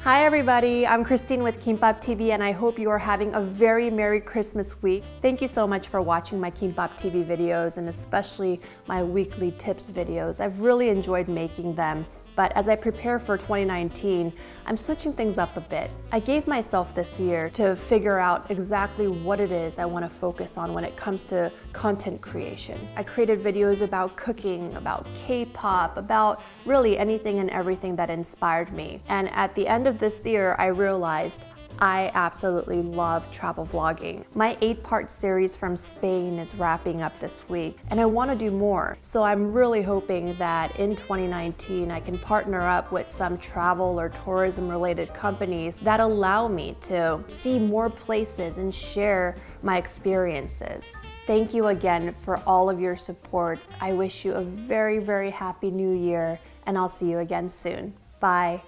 Hi everybody, I'm Christine with Kimbop TV and I hope you are having a very Merry Christmas week. Thank you so much for watching my Kimbop TV videos and especially my weekly tips videos. I've really enjoyed making them. But as I prepare for 2019, I'm switching things up a bit. I gave myself this year to figure out exactly what it is I want to focus on when it comes to content creation. I created videos about cooking, about K-pop, about really anything and everything that inspired me. And at the end of this year, I realized I absolutely love travel vlogging. My 8-part series from Spain is wrapping up this week and I want to do more. So I'm really hoping that in 2019 I can partner up with some travel or tourism related companies that allow me to see more places and share my experiences. Thank you again for all of your support. I wish you a very, very happy new year and I'll see you again soon. Bye.